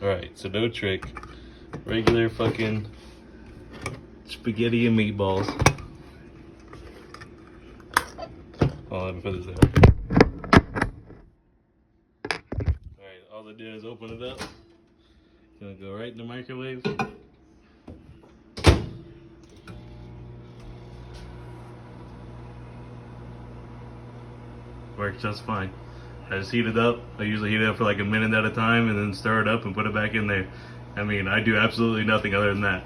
Alright, so no trick. Regular fucking spaghetti and meatballs. Oh, let me put this there. Alright, all I do is open it up. Gonna go right in the microwave. Works just fine. I just heat it up. I usually heat it up for like a minute at a time and then stir it up and put it back in there. I mean, I do absolutely nothing other than that.